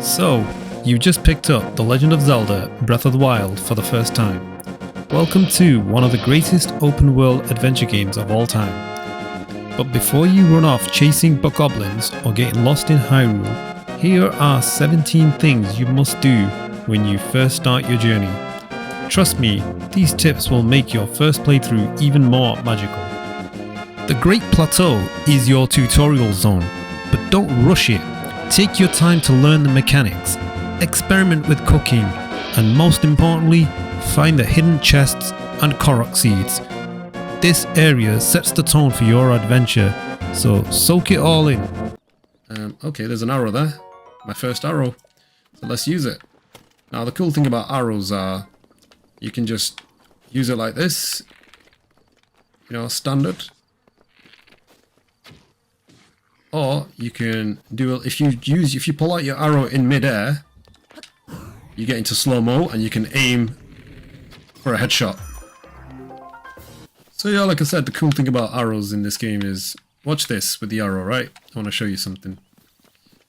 So, you just picked up The Legend of Zelda Breath of the Wild for the first time. Welcome to one of the greatest open world adventure games of all time. But before you run off chasing bokoblins or getting lost in Hyrule, here are 17 things you must do when you first start your journey. Trust me, these tips will make your first playthrough even more magical. The Great Plateau is your tutorial zone, but don't rush it. Take your time to learn the mechanics, experiment with cooking, and most importantly, find the hidden chests and Korok seeds. This area sets the tone for your adventure, so soak it all in. Okay, there's an arrow there. My first arrow. So let's use it. Now the cool thing about arrows are, you can just use it like this. You know, standard. Or you can do it if you pull out your arrow in mid-air, you get into slow-mo and you can aim for a headshot. So yeah, like I said, the cool thing about arrows in this game is, watch this with the arrow, right? I want to show you something.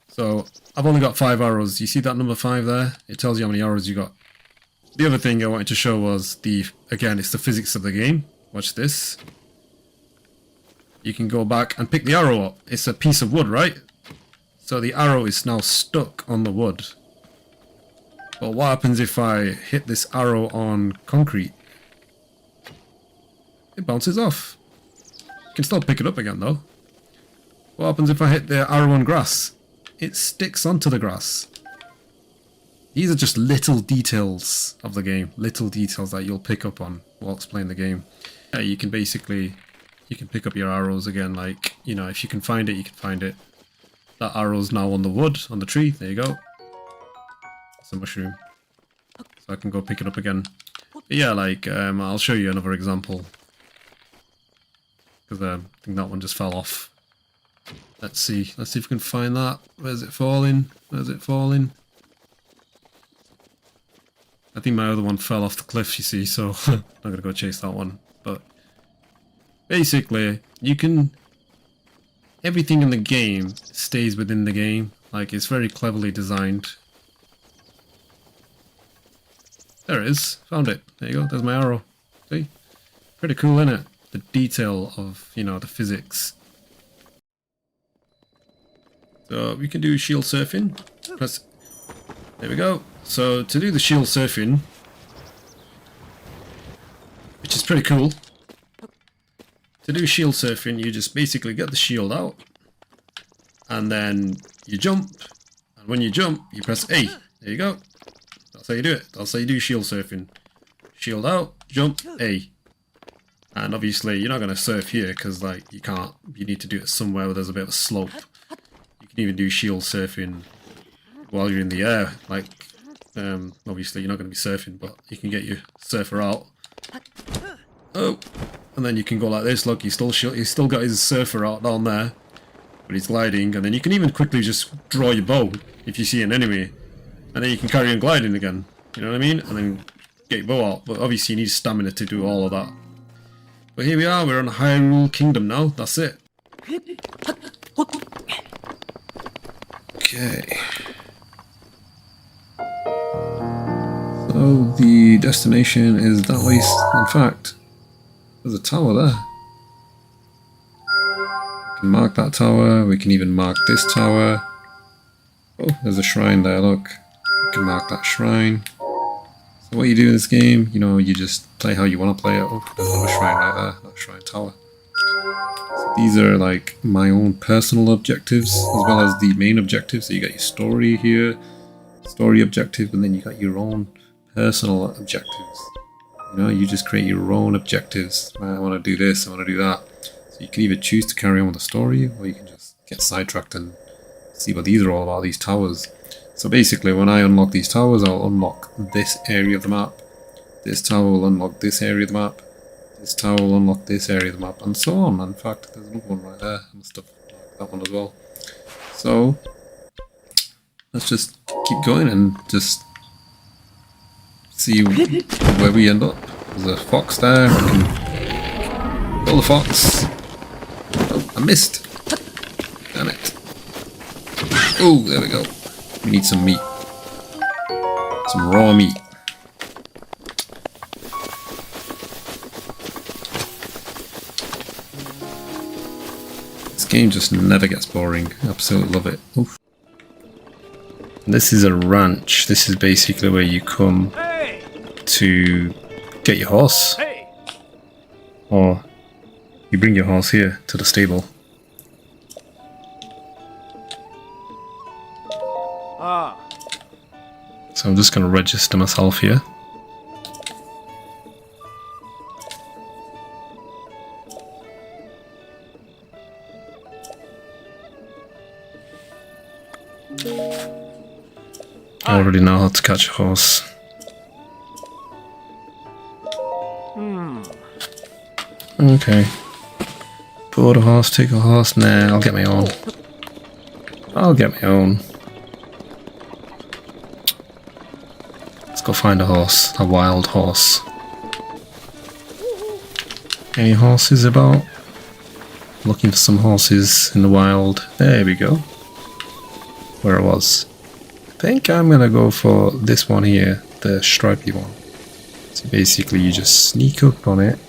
So I've only got 5 arrows. You see that number 5 there? It tells you how many arrows you got. The other thing I wanted to show was again, it's the physics of the game. Watch this. You can go back and pick the arrow up. It's a piece of wood, right? So the arrow is now stuck on the wood. But what happens if I hit this arrow on concrete? It bounces off. You can still pick it up again though. What happens if I hit the arrow on grass? It sticks onto the grass. These are just little details of the game. Little details that you'll pick up on whilst playing the game. Yeah, you can pick up your arrows again, like, you know, if you can find it, you can find it. That arrow's now on the wood, on the tree, there you go. It's a mushroom. So I can go pick it up again. But yeah, like, I'll show you another example. Because I think that one just fell off. Let's see if we can find that. Where's it falling? Where's it falling? I think my other one fell off the cliff, you see, so I'm not going to go chase that one. But basically, everything in the game stays within the game. Like, it's very cleverly designed. There it is. Found it. There you go. There's my arrow. See? Pretty cool, isn't it? The detail of, you know, the physics. So, we can do shield surfing. There we go. So, to do the shield surfing, which is pretty cool. To do shield surfing, you just basically get the shield out, and then you jump, and when you jump, you press A. There you go. That's how you do it. That's how you do shield surfing. Shield out, jump, A. And obviously, you're not going to surf here, because, like, you can't. You need to do it somewhere where there's a bit of a slope. You can even do shield surfing while you're in the air. Like, obviously, you're not going to be surfing, but you can get your surfer out. Oh! And then you can go like this. Look, he's still got his surfer out down there, but he's gliding. And then you can even quickly just draw your bow if you see an enemy, and then you can carry on gliding again. You know what I mean? And then get your bow out. But obviously, you need stamina to do all of that. But here we are. We're on Hyrule Kingdom now. That's it. Okay. So the destination is that way. In fact, there's a tower there. We can mark that tower. We can even mark this tower. Oh, there's a shrine there, look. We can mark that shrine. So what you do in this game, you know, you just play how you want to play it. Oh, there's another shrine right there, that shrine tower. So these are like my own personal objectives, as well as the main objectives. So you got your story here, story objective, and then you got your own personal objectives. You know, you just create your own objectives. I want to do this, I want to do that. So you can either choose to carry on with the story, or you can just get sidetracked and see what these are all about, these towers. So basically, when I unlock these towers, I'll unlock this area of the map. This tower will unlock this area of the map. This tower will unlock this area of the map, and so on. In fact, there's another one right there. I must have unlocked that one as well. So, let's just keep going and just see where we end up. There's a fox there. I can kill the fox. Oh, I missed. Damn it. Oh, there we go. We need some meat. Some raw meat. This game just never gets boring. Absolutely love it. Oof. This is a ranch. This is basically where you come to get your horse. Or you bring your horse here to the stable. So I'm just going to register myself here. I already know how to catch a horse. Okay. Board a horse, take a horse. Nah, I'll get my own. I'll get my own. Let's go find a horse. A wild horse. Any horses about? Looking for some horses in the wild. There we go. Where it was. I think I'm gonna go for this one here. The stripy one. So basically you just sneak up on it.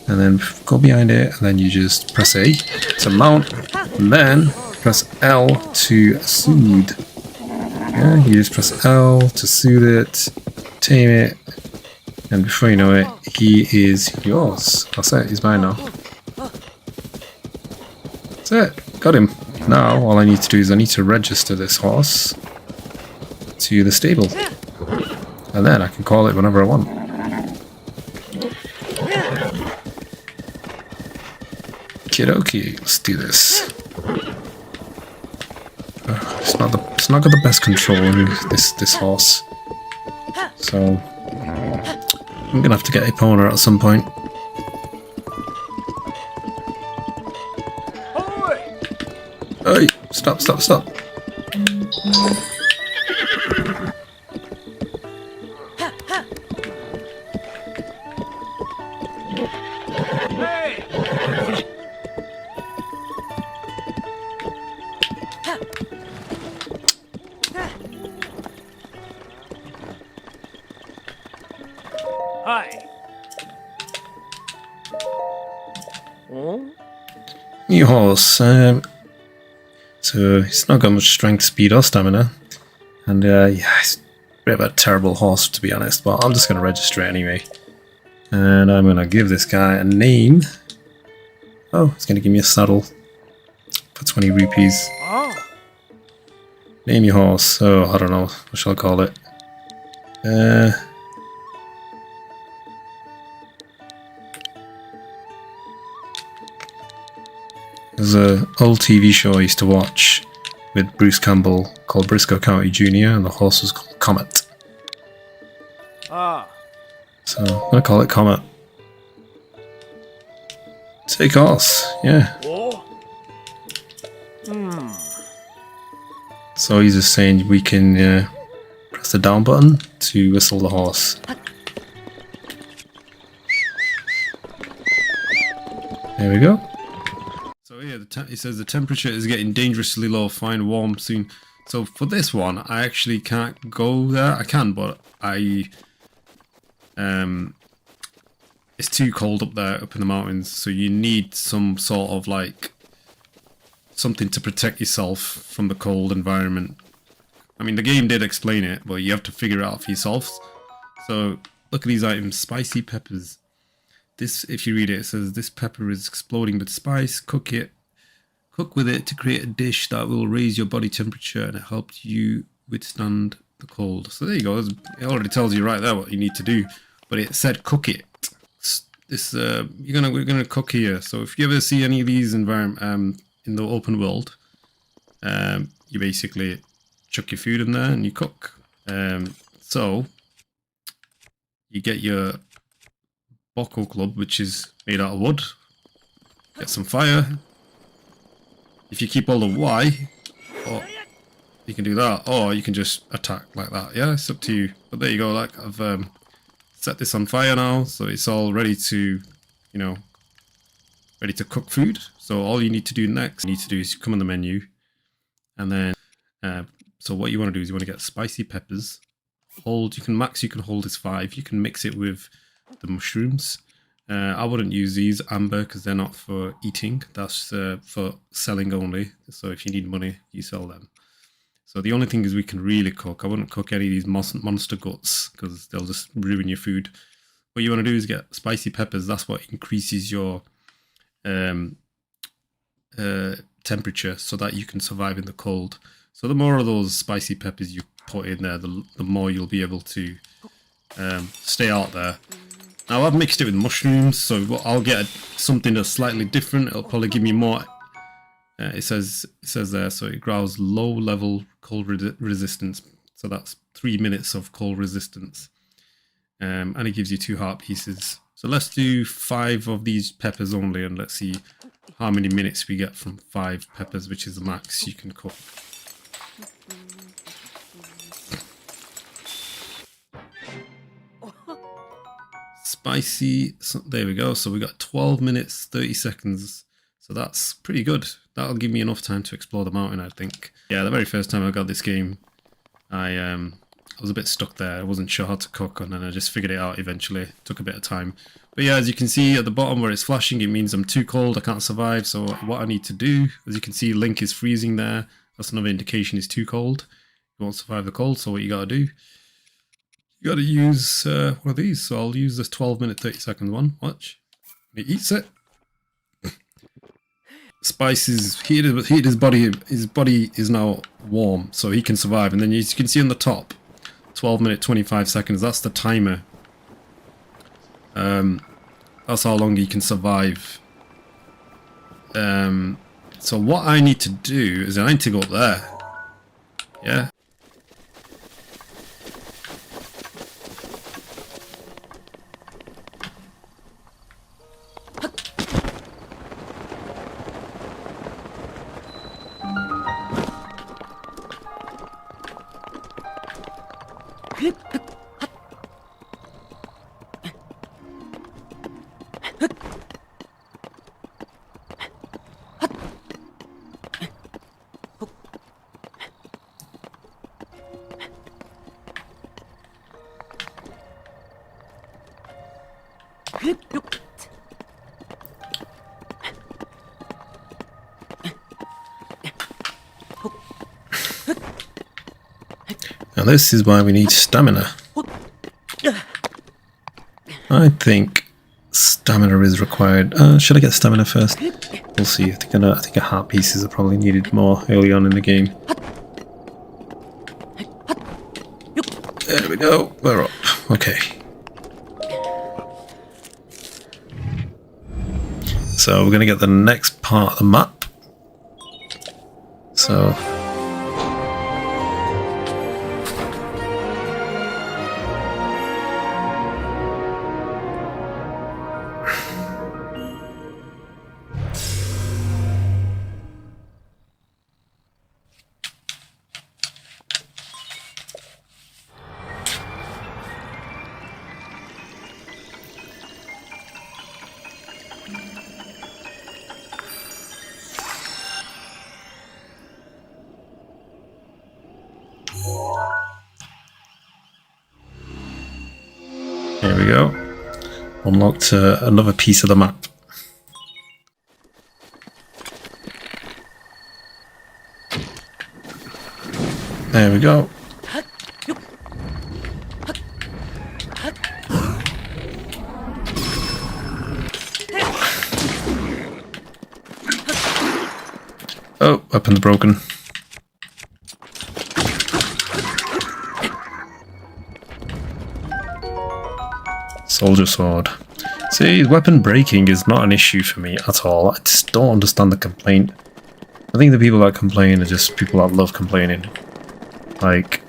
And then go behind it, and then you just press A to mount, and then press L to soothe. Yeah, you just press L to soothe it, tame it, and before you know it, he is yours. That's it, he's mine now. That's it, got him. Now, all I need to do is I need to register this horse to the stable. And then I can call it whenever I want. Okay, let's do this. It's not got the best control in this horse, so I'm gonna have to get a owner at some point. Hey, stop! New horse, so it's not got much strength, speed or stamina, and yeah, it's a bit of a terrible horse to be honest, but I'm just going to register it anyway, and I'm going to give this guy a name. Oh, it's going to give me a saddle for 20 rupees. Name your horse. Oh, I don't know, what shall I call it? There's an old TV show I used to watch with Bruce Campbell called Briscoe County Jr. and the horse was called Comet. So I'm going to call it Comet. Take horse, yeah. So he's just saying we can press the down button to whistle the horse. There we go. So yeah, it says the temperature is getting dangerously low, find warm soon. So for this one, I actually can't go there. I can, but it's too cold up there, up in the mountains. So you need some sort of like something to protect yourself from the cold environment. I mean, the game did explain it, but you have to figure it out for yourself. So look at these items: spicy peppers. This, if you read it, it says this pepper is exploding with spice. Cook with it to create a dish that will raise your body temperature and it helps you withstand the cold. So there you go. It already tells you right there what you need to do. But it said cook it. We're gonna cook here. So if you ever see any of these in the open world, you basically chuck your food in there and you cook. So you get your Boko club, which is made out of wood. Get some fire. If you keep hold of Y, or you can do that, or you can just attack like that. Yeah, it's up to you. But there you go. Like I've set this on fire now, so it's all ready to, ready to cook food. So all you need to do next, is come on the menu, and then So what you want to do is you want to get spicy peppers. Hold, you can hold is 5. You can mix it with the mushrooms. I wouldn't use these amber because they're not for eating. That's for selling only. So if you need money, you sell them. So the only thing is we can really cook. I wouldn't cook any of these monster guts because they'll just ruin your food. What you want to do is get spicy peppers. That's what increases your temperature so that you can survive in the cold. So the more of those spicy peppers you put in there, the more you'll be able to stay out there. Now I've mixed it with mushrooms, so I'll get something that's slightly different. It'll probably give me more. It says there, so it grows low level cold resistance. So that's 3 minutes of cold resistance, and it gives you 2 heart pieces. So let's do 5 of these peppers only, and let's see how many minutes we get from 5 peppers, which is the max you can cook. Spicy, so there we go. So we got 12 minutes 30 seconds, so that's pretty good. That'll give me enough time to explore the mountain, I think. Yeah, the very first time I got this game, I was a bit stuck there. I wasn't sure how to cook, and then I just figured it out eventually. It took a bit of time, but yeah, as you can see at the bottom where it's flashing, it means I'm too cold, I can't survive. So what I need to do, as you can see, Link is freezing there. That's another indication it's too cold. You won't survive the cold, so what you gotta do, you gotta use one of these. So I'll use this 12-minute 30-second one. Watch. He eats it. Spices heated his body. His body is now warm, so he can survive. And then as you can see on the top, 12-minute 25 seconds. That's the timer. That's how long he can survive. So what I need to do is I need to go up there. Yeah. Now this is why we need stamina. I think stamina is required. Should I get stamina first? We'll see. I think a heart pieces are probably needed more early on in the game. There we go. We're up. Okay. So we're going to get the next part of the map. So... There we go. Unlocked another piece of the map. There we go. Oh, weapon's broken. Soldier sword. See, weapon breaking is not an issue for me at all. I just don't understand the complaint. I think the people that complain are just people that love complaining. Like,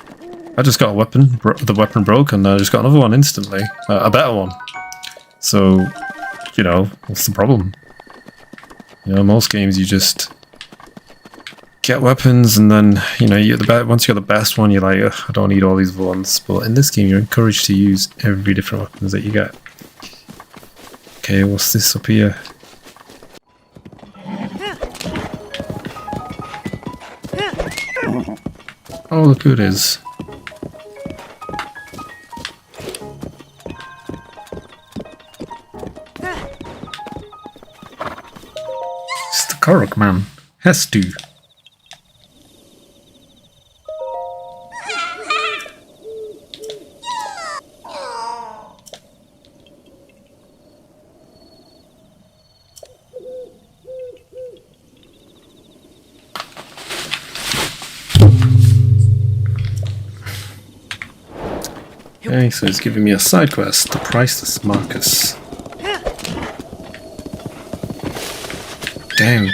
I just got a weapon, the weapon broke, and I just got another one instantly. A better one. So, you know, what's the problem? You know, most games you just get weapons, and then, you know, once you got the best one, you're like, ugh, I don't need all these ones. But in this game, you're encouraged to use every different weapons that you get. Okay, what's this up here? Oh, look who it is. It's the Korok man, Hestu. Okay, so it's giving me a side quest, the Priceless Marcus. Damn,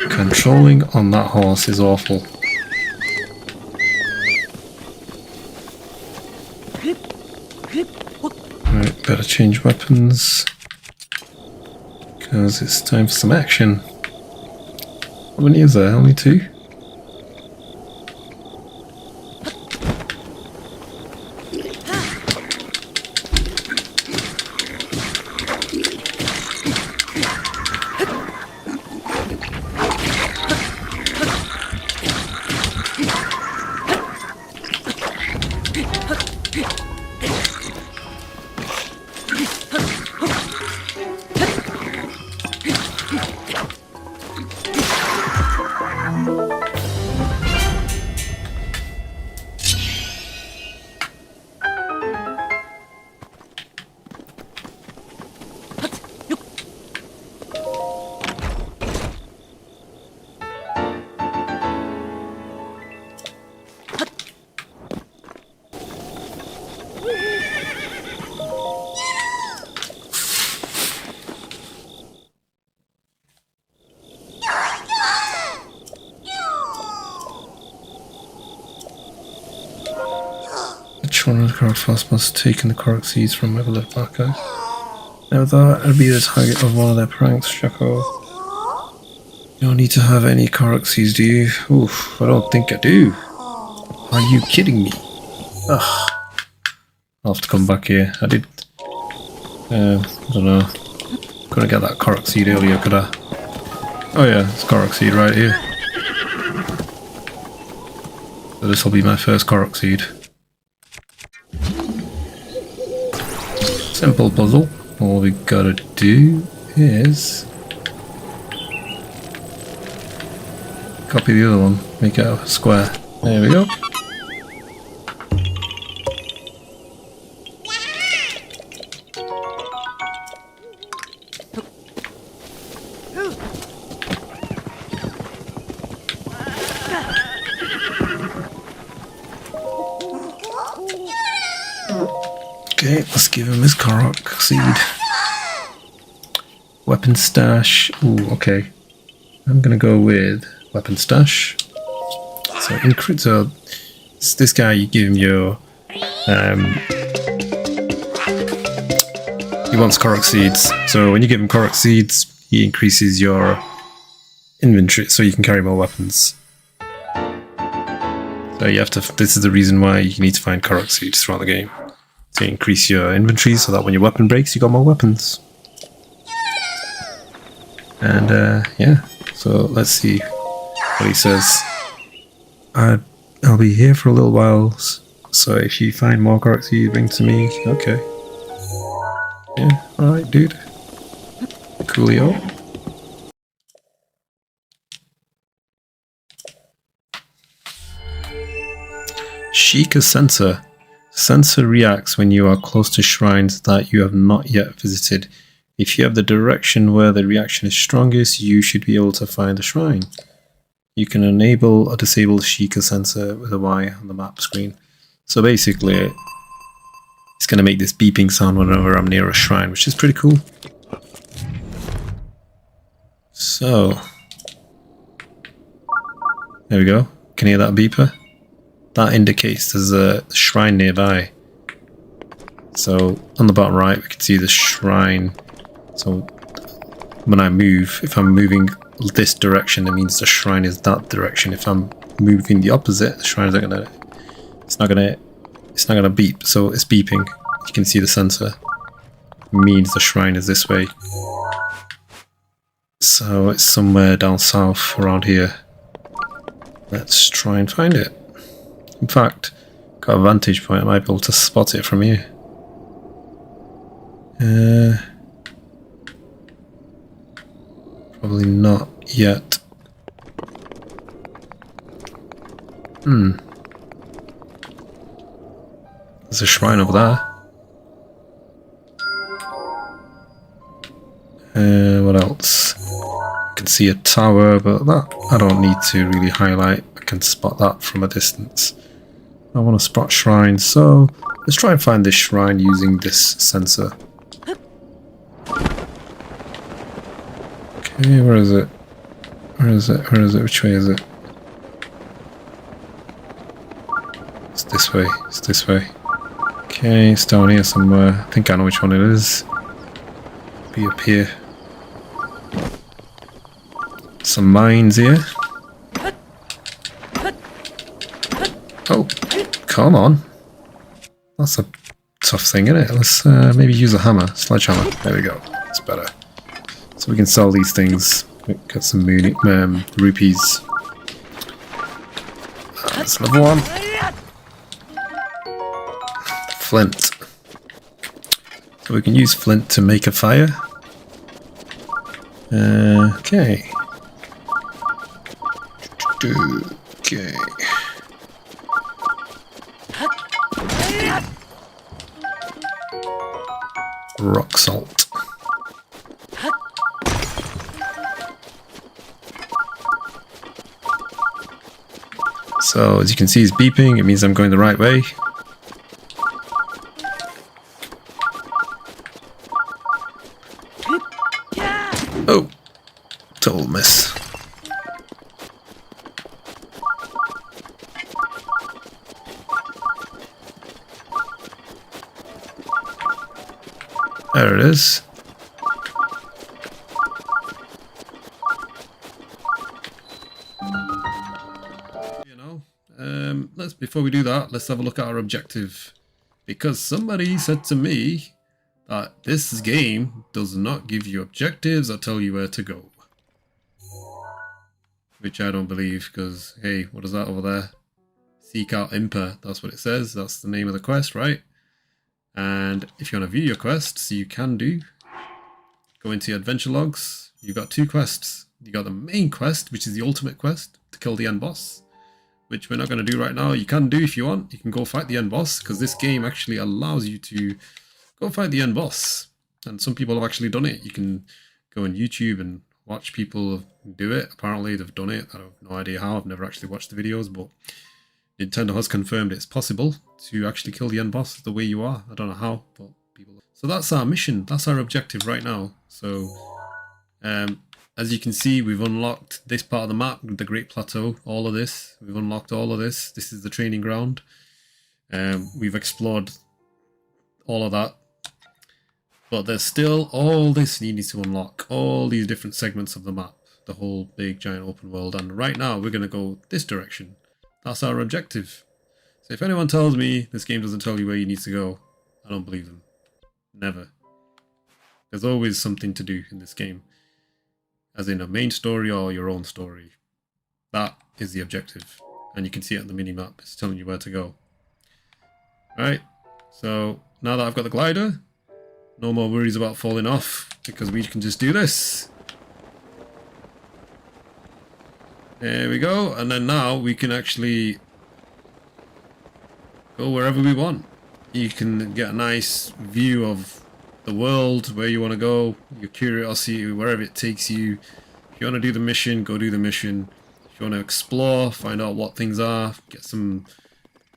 controlling on that horse is awful. Right, better change weapons, because it's time for some action. How many is there? Only 2? One of the Korok fast must have taken the Korok seeds from whoever left Marco. Now that would be the target of one of their pranks, Shako. You don't need to have any Korok seeds, do you? Oof, I don't think I do. Are you kidding me? Ugh. I'll have to come back here. I did... I don't know. Couldn't get that Korok seed earlier, could I? Oh yeah, it's Korok seed right here. So this will be my first Korok seed. Simple puzzle. All we gotta do is copy the other one, make it a square. There we go. Okay, let's give him his Korok seed. Weapon stash. Ooh, okay. I'm gonna go with weapon stash. So increase. So this guy, you give him your. He wants Korok seeds. So when you give him Korok seeds, he increases your inventory, so you can carry more weapons. So you have to. This is the reason why you need to find Korok seeds throughout the game. To increase your inventory so that when your weapon breaks, you got more weapons. And yeah, so let's see what he says. I'll be here for a little while, so if you find more Korok seeds, bring to me. Okay. Yeah, alright, dude. Coolio. Sheikah Sensor. Sensor reacts when you are close to shrines that you have not yet visited. If you have the direction where the reaction is strongest, you should be able to find the shrine. You can enable or disable Sheikah Sensor with a Y on the map screen. So basically, it's going to make this beeping sound whenever I'm near a shrine, which is pretty cool. So, there we go. Can you hear that beeper? That indicates there's a shrine nearby. So on the bottom right, we can see the shrine. So when I move, if I'm moving this direction, it means the shrine is that direction. If I'm moving the opposite, the shrine is gonna. It's not gonna beep. So it's beeping. You can see the sensor. It means the shrine is this way. So it's somewhere down south around here. Let's try and find it. In fact, got a vantage point, I might be able to spot it from here. Probably not yet. There's a shrine over there. What else? I can see a tower, but that I don't need to really highlight. I can spot that from a distance. I want to spot shrines, so let's try and find this shrine using this sensor. Okay, where is it? Where is it? Where is it? Which way is it? It's this way. It's this way. Okay, it's down here somewhere. I think I know which one it is. Be up here. Some mines here. Oh, come on. That's a tough thing, isn't it? Let's maybe use a hammer. Sledgehammer. There we go. That's better. So we can sell these things. Get some rupees. That's another one. Flint. So we can use flint to make a fire. Okay. Okay. Rock salt. So as you can see, it's beeping. It means I'm going the right way. Oh, total miss. There it is. Before we do that, let's have a look at our objective. Because somebody said to me that this game does not give you objectives or tell you where to go. Which I don't believe, because, hey, what is that over there? Seek out Impa, that's what it says. That's the name of the quest, right? And if you want to view your quests, you can do. Go into your adventure logs. You've got two quests. You got the main quest, which is the ultimate quest, to kill the end boss. Which we're not going to do right now. You can do if you want. You can go fight the end boss, because this game actually allows you to go fight the end boss. And some people have actually done it. You can go on YouTube and watch people do it. Apparently they've done it. I have no idea how. I've never actually watched the videos, but Nintendo has confirmed it's possible to actually kill the end boss the way you are. I don't know how, but people. So that's our mission. That's our objective right now. So as you can see, we've unlocked this part of the map, the Great Plateau, all of this. We've unlocked all of this. This is the training ground. We've explored all of that. But there's still all this you need to unlock. All these different segments of the map. The whole big, giant open world. And right now, we're going to go this direction. That's our objective. So if anyone tells me this game doesn't tell you where you need to go, I don't believe them. Never. There's always something to do in this game. As in a main story or your own story. That is the objective. And you can see it on the mini-map. It's telling you where to go. Right. So now that I've got the glider, no more worries about falling off, because we can just do this. There we go. And then now we can actually go wherever we want. You can get a nice view of the world, where you want to go, your curiosity, wherever it takes you. If you want to do the mission, go do the mission. If you want to explore, find out what things are, get some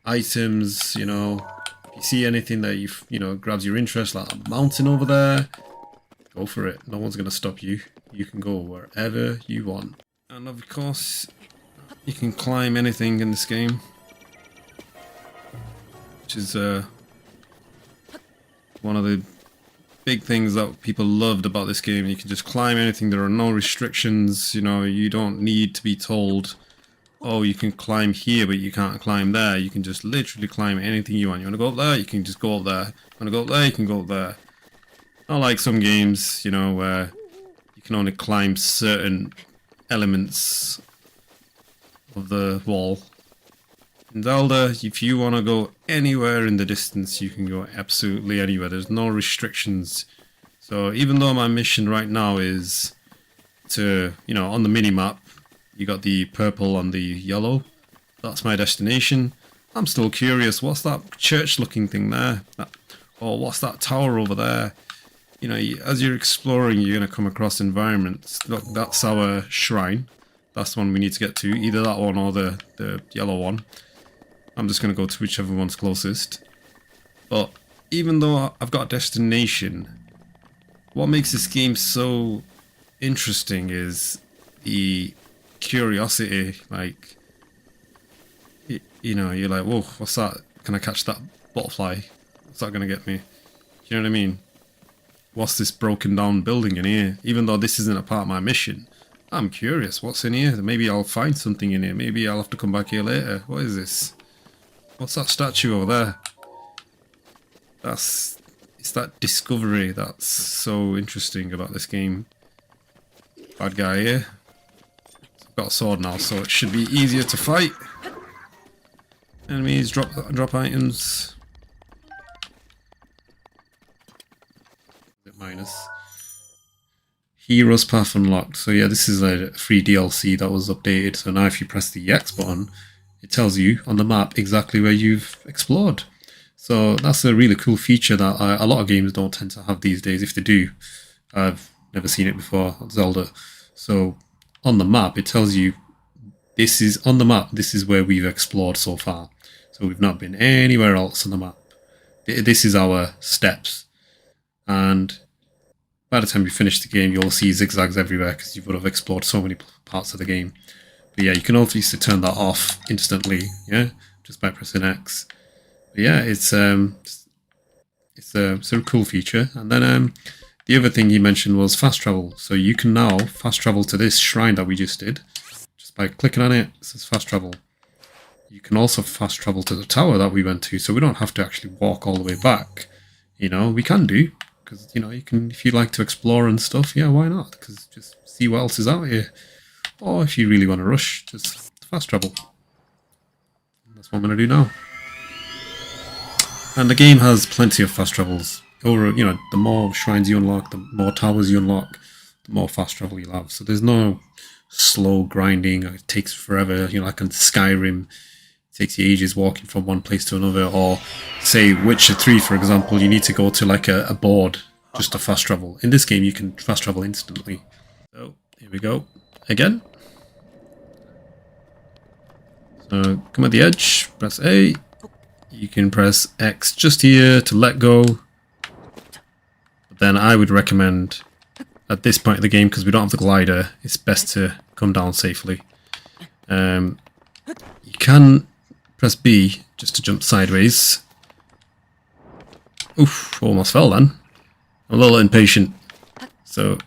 items, you know. If you see anything that grabs your interest, like a mountain over there, go for it. No one's going to stop you. You can go wherever you want. And of course, you can climb anything in this game, which is one of the big things that people loved about this game. You can just climb anything. There are no restrictions. You know, you don't need to be told, oh, you can climb here, but you can't climb there. You can just literally climb anything you want. You want to go up there? You can just go up there. You want to go up there? You can go up there. Not like some games, you know, where you can only climb certain elements of the wall. In Zelda, if you want to go anywhere in the distance, you can go absolutely anywhere. There's no restrictions. So even though my mission right now is to, you know, on the mini-map, you got the purple and the yellow. That's my destination. I'm still curious, what's that church-looking thing there? Or what's that tower over there? You know, as you're exploring, you're going to come across environments. Look, that's our shrine. That's the one we need to get to. Either that one or the yellow one. I'm just going to go to whichever one's closest. But even though I've got a destination, what makes this game so interesting is the curiosity. Like, you know, you're like, whoa, what's that? Can I catch that butterfly? What's that going to get me? You know what I mean? What's this broken down building in here? Even though this isn't a part of my mission, I'm curious. What's in here? Maybe I'll find something in here. Maybe I'll have to come back here later. What is this? What's that statue over there? It's that discovery that's so interesting about this game. Bad guy here. I've got a sword now, so it should be easier to fight. Enemies, drop items. Minus. Hero's Path unlocked. So yeah, this is a free DLC that was updated. So now if you press the X button, it tells you on the map exactly where you've explored. So that's a really cool feature that a lot of games don't tend to have these days. If they do, I've never seen it before on Zelda. So on the map, it tells you this is on the map. This is where we've explored so far. So we've not been anywhere else on the map. This is our steps. And by the time you finish the game, you'll see zigzags everywhere because you would have explored so many parts of the game. But yeah, you can obviously turn that off instantly, yeah, just by pressing X. But yeah, it's a cool feature. And then the other thing he mentioned was fast travel. So you can now fast travel to this shrine that we just did. Just by clicking on it, it says fast travel. You can also fast travel to the tower that we went to, so we don't have to actually walk all the way back. You know, we can do. Because, you know, you can, if you like to explore and stuff, yeah, why not? Because just see what else is out here. Or if you really want to rush, just fast travel. That's what I'm going to do now. And the game has plenty of fast travels. Over, you know, the more shrines you unlock, the more towers you unlock, the more fast travel you'll have. So there's no slow grinding, or it takes forever, you know, like in Skyrim. It takes you ages walking from one place to another, or say Witcher 3 for example, you need to go to like a board just to fast travel. In this game you can fast travel instantly. So here we go again. So come at the edge, press A, you can press X just here to let go. But then I would recommend at this point of the game, because we don't have the glider, it's best to come down safely. You can press B just to jump sideways. Oof, almost fell then. I'm a little impatient. So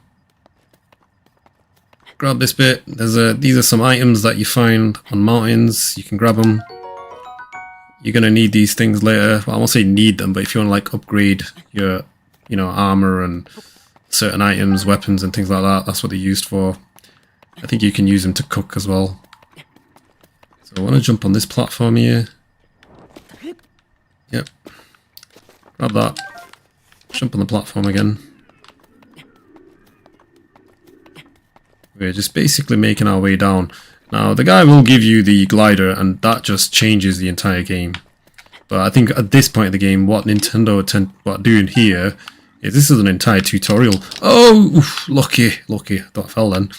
grab this bit. These are some items that you find on mountains. You can grab them. You're gonna need these things later. Well, I won't say need them, but if you want to like upgrade your, you know, armor and certain items, weapons and things like that, that's what they're used for. I think you can use them to cook as well. So I want to jump on this platform here. Yep. Grab that. Jump on the platform again. We're just basically making our way down. Now the guy will give you the glider and that just changes the entire game. But I think at this point of the game, what Nintendo are doing here is this is an entire tutorial. Oh, oof, lucky. I thought I fell then.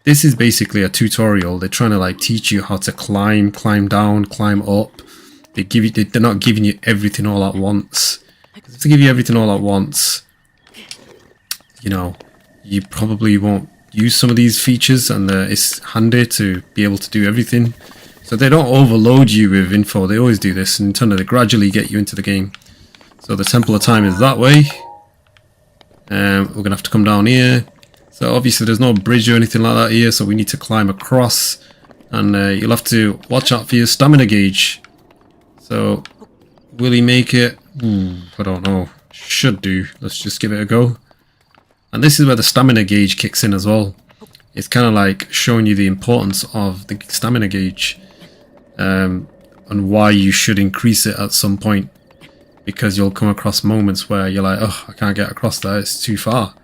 This is basically a tutorial. They're trying to like teach you how to climb down, climb up. They're not giving you everything all at once. To give you everything all at once, you know, you probably won't use some of these features, and it's handy to be able to do everything. So they don't overload you with info. They always do this, and Nintendo, they gradually get you into the game. So the Temple of Time is that way. We're gonna have to come down here. So obviously there's no bridge or anything like that here, so we need to climb across, and you'll have to watch out for your stamina gauge. So will he make it? I don't know. Should do. Let's just give it a go. And this is where the stamina gauge kicks in as well. It's kind of like showing you the importance of the stamina gauge. and why you should increase it at some point, because you'll come across moments where you're like, oh, I can't get across there, it's too far.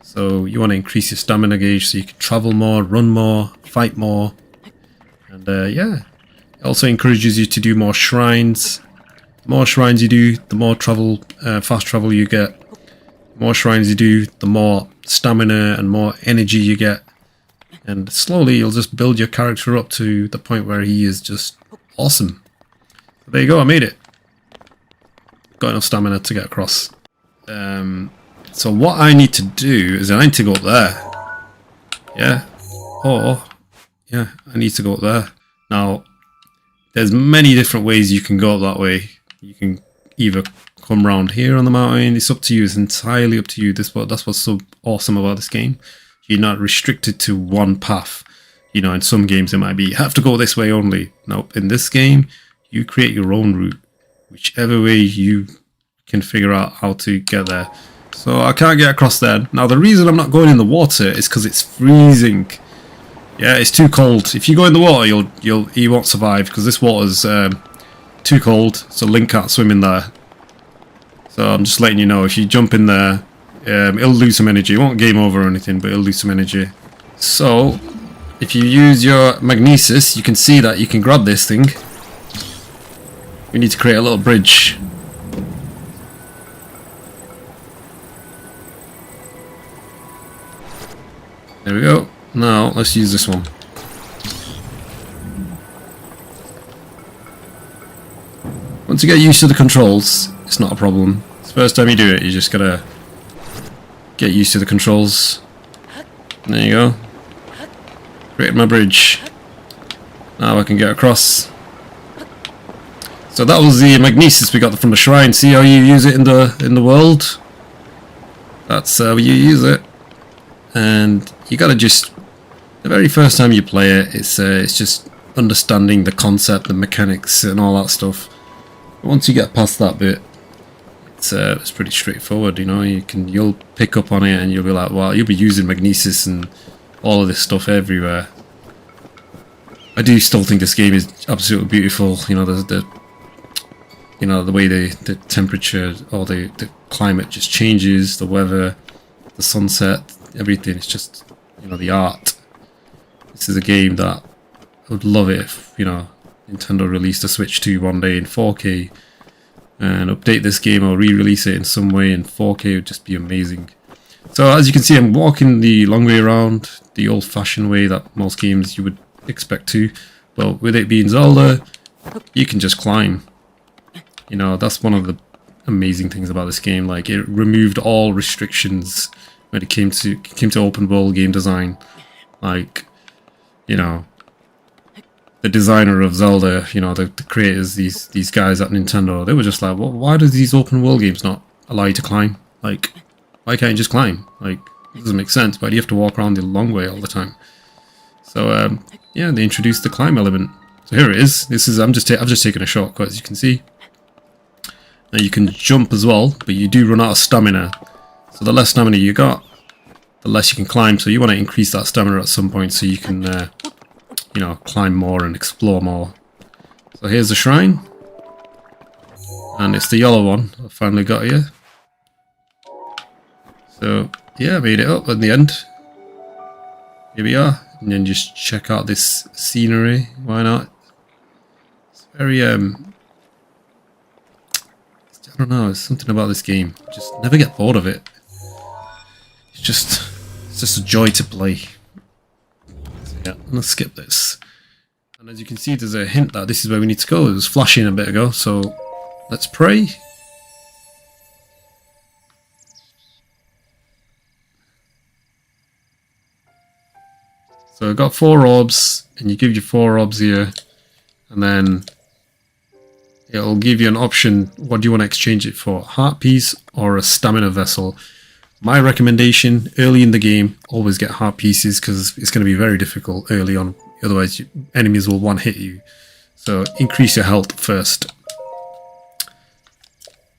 So you want to increase your stamina gauge so you can travel more, run more, fight more, and yeah, it also encourages you to do more shrines. The more shrines you do, the more travel, fast travel you get. The more shrines you do, the more stamina and more energy you get. And slowly you'll just build your character up to the point where he is just awesome. So there you go, I made it. Got enough stamina to get across. So what I need to do is I need to go up there. Yeah. Or, yeah, I need to go up there. Now, there's many different ways you can go up that way. You can either come around here on the mountain. It's up to you. It's entirely up to you. That's what's so awesome about this game. You're not restricted to one path. You know, in some games it might be, you have to go this way only. No, in this game, you create your own route. Whichever way you can figure out how to get there. So I can't get across there. Now the reason I'm not going in the water is because it's freezing. Yeah, it's too cold. If you go in the water, you won't survive, because this water's too cold, so Link can't swim in there. So I'm just letting you know, if you jump in there, it'll lose some energy. It won't game over or anything, but it'll lose some energy. So if you use your magnesis, you can see that you can grab this thing. We need to create a little bridge. There we go. Now let's use this one. Once you get used to the controls, it's not a problem. It's the first time you do it, you just gotta get used to the controls. There you go. Create my bridge. Now I can get across. So that was the magnesis we got from the shrine. See how you use it in the world? That's how you use it. And you gotta just, the very first time you play it, it's just understanding the concept, the mechanics, and all that stuff. Once you get past that bit, it's pretty straightforward. You know, you'll pick up on it, and you'll be like, wow, you'll be using magnesis and all of this stuff everywhere. I do still think this game is absolutely beautiful. You know, the way the temperature or the climate just changes, the weather, the sunset, everything. It's just, you know, the art. This is a game that I would love it if, you know, Nintendo released a Switch 2 one day in 4K and update this game or re-release it in some way in 4K. Would just be amazing. So as you can see, I'm walking the long way around, the old-fashioned way that most games you would expect to, but with it being Zelda, you can just climb. You know, that's one of the amazing things about this game. Like, it removed all restrictions when it came to open world game design. Like, you know, the designer of Zelda, you know, the creators, these guys at Nintendo, they were just like, well, why do these open world games not allow you to climb? Like, why can't you just climb? Like, it doesn't make sense. Why do you have to walk around the long way all the time? So, yeah, they introduced the climb element. So here it is. I've just taken a shortcut, as you can see. Now you can jump as well, but you do run out of stamina. So the less stamina you got, the less you can climb. So you want to increase that stamina at some point so you can, you know, climb more and explore more. So here's the shrine. And it's the yellow one I finally got here. So, yeah, I made it up in the end. Here we are. And then just check out this scenery. Why not? It's very, I don't know, there's something about this game. Just never get bored of it. It's just a joy to play. So yeah, let's skip this. And as you can see, there's a hint that this is where we need to go. It was flashing a bit ago, so let's pray. So I've got 4 orbs, and you give your 4 orbs here, and then it'll give you an option. What do you want to exchange it for? Heart piece or a stamina vessel? My recommendation, early in the game, always get heart pieces, because it's going to be very difficult early on. Otherwise, enemies will one-hit you. So increase your health first.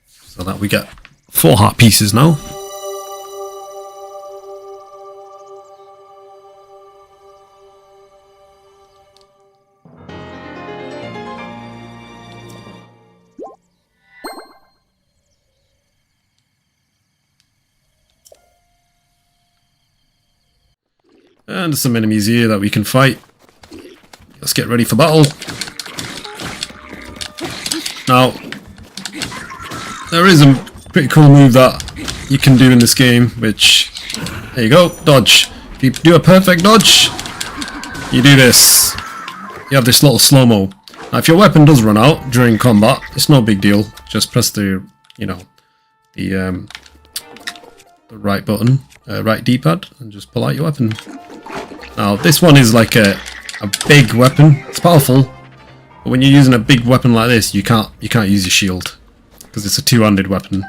So that we get 4 heart pieces now. And there's some enemies here that we can fight. Let's get ready for battle. Now, there is a pretty cool move that you can do in this game, which, there you go, dodge. If you do a perfect dodge, you do this. You have this little slow-mo. Now, if your weapon does run out during combat, it's no big deal. Just press the, you know, the right button, right D-pad, and just pull out your weapon. Now, this one is like a big weapon. It's powerful, but when you're using a big weapon like this, you can't use your shield because it's a two-handed weapon.